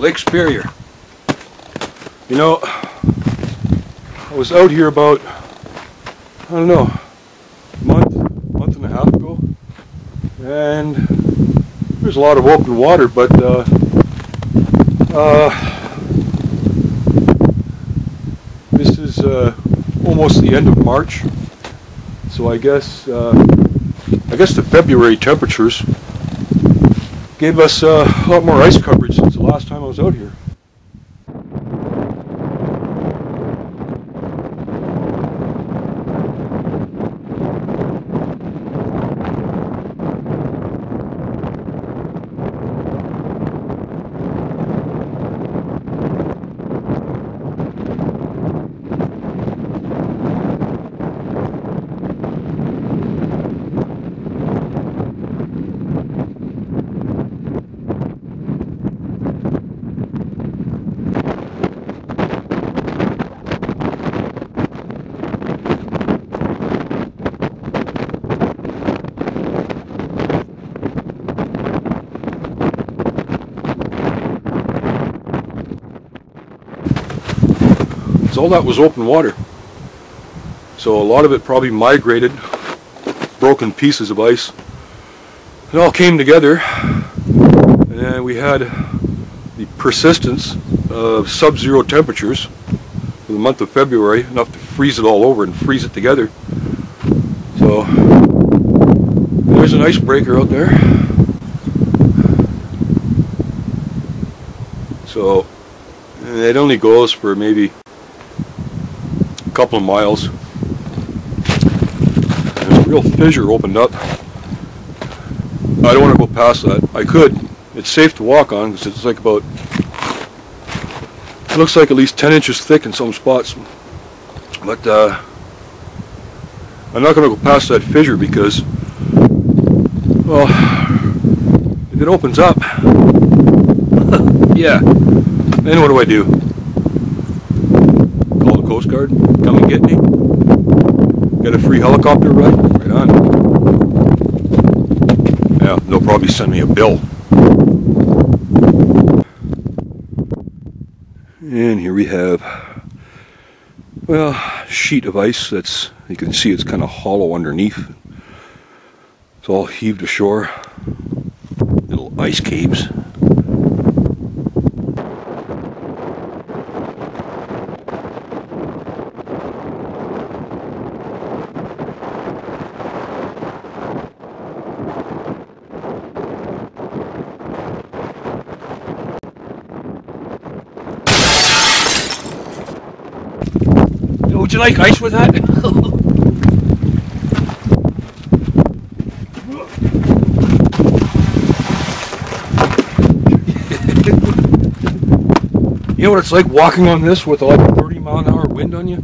Lake Superior. You know, I was out here about, I don't know, month and a half ago, and there's a lot of open water, but this is almost the end of March, so I guess the February temperatures gave us a lot more ice coverage since the last time I was out here. All that was open water, so a lot of it probably migrated, broken pieces of ice. It all came together, and then we had the persistence of sub-zero temperatures for the month of February, enough to freeze it all over and freeze it together. So there's an icebreaker out there. So it only goes for maybe couple of miles. And a real fissure opened up. I don't want to go past that. I could. It's safe to walk on because it's like about, it looks like at least 10 inches thick in some spots. But I'm not going to go past that fissure because, well, if it opens up, yeah, then what do I do? Call the Coast Guard? Come and get me? Get a free helicopter ride? Right on. Yeah, they'll probably send me a bill. And here we have, well, a sheet of ice that's, you can see it's kind of hollow underneath. It's all heaved ashore. Little ice caves. Would you like ice with that? You know what it's like walking on this with like a 30-mile-an-hour wind on you?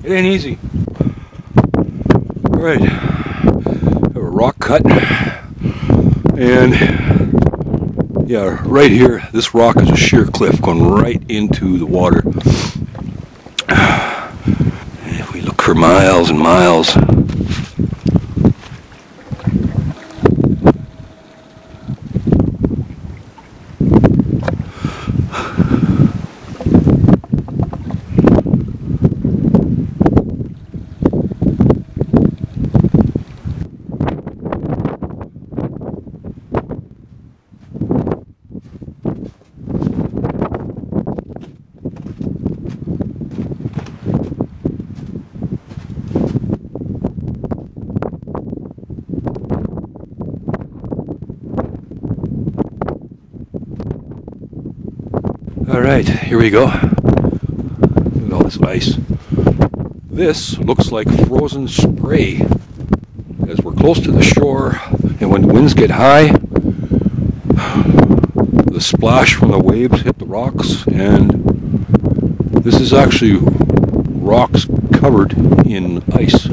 It ain't easy. Alright, have a rock cut, and yeah, right here, this rock is a sheer cliff going right into the water. If we look for miles and miles, alright, here we go. Look at all this ice. This looks like frozen spray as we're close to the shore, and when the winds get high, the splash from the waves hit the rocks, and this is actually rocks covered in ice.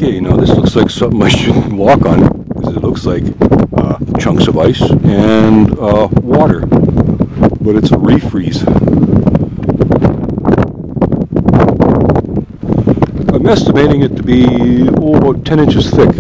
Okay, now this looks like something I shouldn't walk on, because it looks like chunks of ice and water, but it's a refreeze. I'm estimating it to be about 10 inches thick.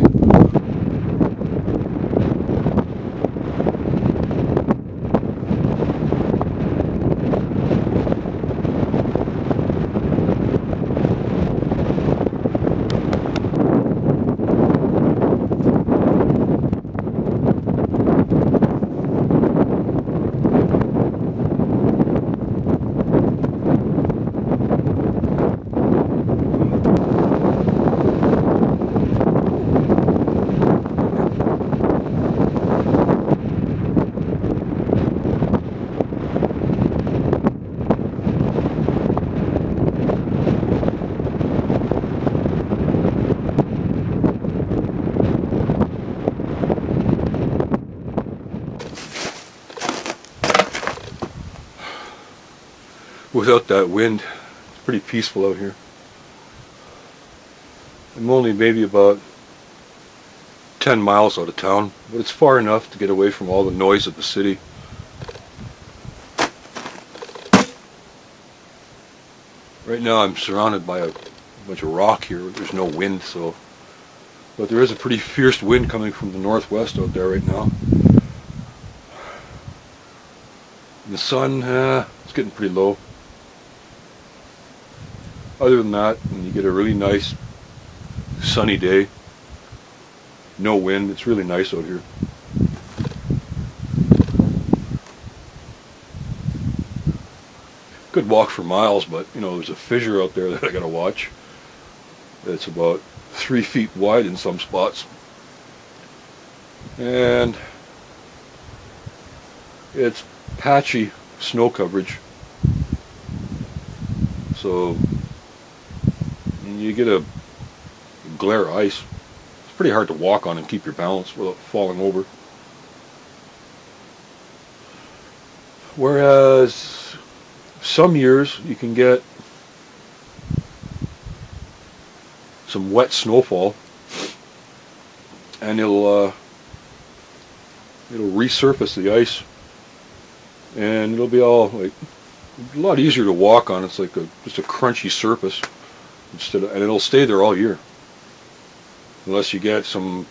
Without that wind, it's pretty peaceful out here. I'm only maybe about 10 miles out of town, but it's far enough to get away from all the noise of the city. Right now I'm surrounded by a bunch of rock here. There's no wind, but there is a pretty fierce wind coming from the northwest out there right now. And the sun, it's getting pretty low. Other than that, when you get a really nice sunny day, no wind, it's really nice out here. Could walk for miles, but there's a fissure out there that I gotta watch. It's about 3 feet wide in some spots, and it's patchy snow coverage, so you get a glare of ice. It's pretty hard to walk on and keep your balance without falling over. Whereas some years you can get some wet snowfall, and it'll resurface the ice, and it'll be all like a lot easier to walk on. It's like just a crunchy surface. And it'll stay there all year, unless you get some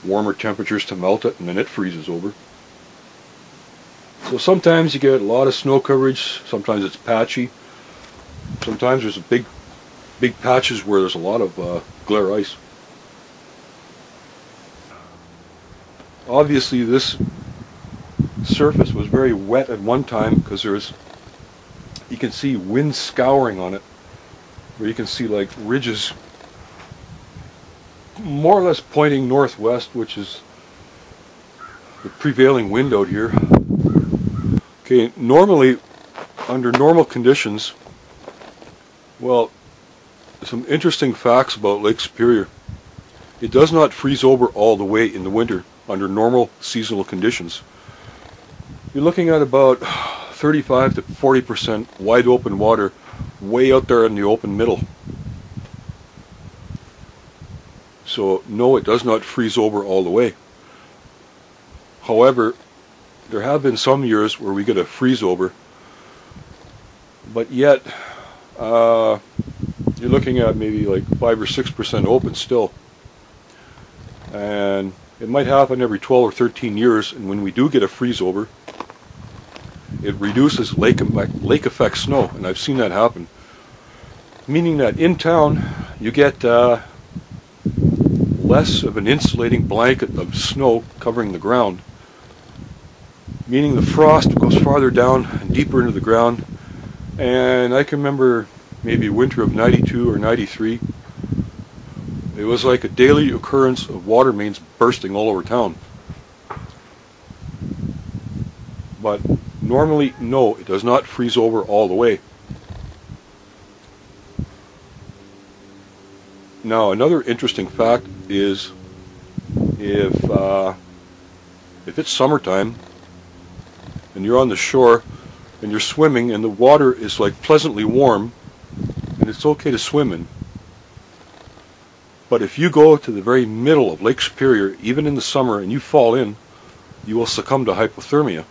warmer temperatures to melt it, and then it freezes over. So sometimes you get a lot of snow coverage, sometimes it's patchy, sometimes there's big patches where there's a lot of glare ice. Obviously this surface was very wet at one time, because you can see wind scouring on it, where you can see like ridges more or less pointing northwest, which is the prevailing wind out here. Okay, normally, under normal conditions, well, some interesting facts about Lake Superior. It does not freeze over all the way in the winter under normal seasonal conditions. You're looking at about 35 to 40% wide open water way out there in the open middle. So no, it does not freeze over all the way. However, there have been some years where we get a freeze over, but yet you're looking at maybe like 5 or 6% open still. And it might happen every 12 or 13 years, and when we do get a freeze over, it reduces lake effect snow, and I've seen that happen. Meaning that in town you get less of an insulating blanket of snow covering the ground, meaning the frost goes farther down and deeper into the ground. And I can remember maybe winter of 92 or 93, it was like a daily occurrence of water mains bursting all over town. But normally, no, it does not freeze over all the way. Now, another interesting fact is if it's summertime and you're on the shore and you're swimming and the water is like pleasantly warm and it's okay to swim in, But if you go to the very middle of Lake Superior, even in the summer, and you fall in, you will succumb to hypothermia.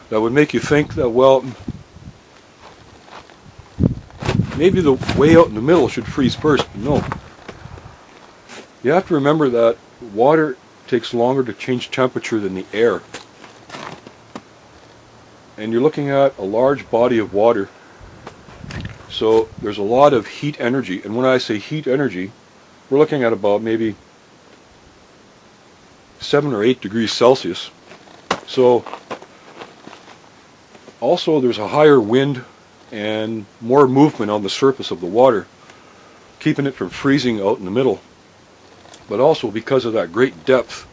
That would make you think that, well, maybe the way out in the middle should freeze first. But no. You have to remember that water takes longer to change temperature than the air. And you're looking at a large body of water. So there's a lot of heat energy. And when I say heat energy, we're looking at about maybe 7 or 8 degrees Celsius. So also there's a higher wind and more movement on the surface of the water, keeping it from freezing out in the middle. But also because of that great depth,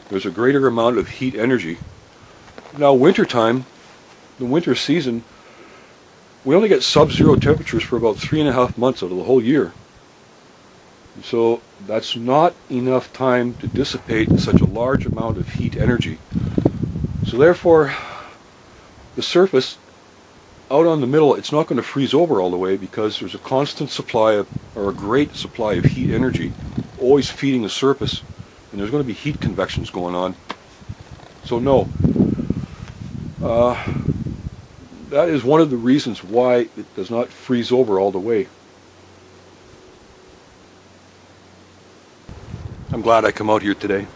there's a greater amount of heat energy. Now wintertime, the winter season, we only get sub-zero temperatures for about 3.5 months out of the whole year. So that's not enough time to dissipate such a large amount of heat energy. So therefore, the surface out on the middle, it's not going to freeze over all the way because there's a constant supply of, or a great supply of heat energy, always feeding the surface, and there's going to be heat convections going on. So no, that is one of the reasons why it does not freeze over all the way. I'm glad I come out here today.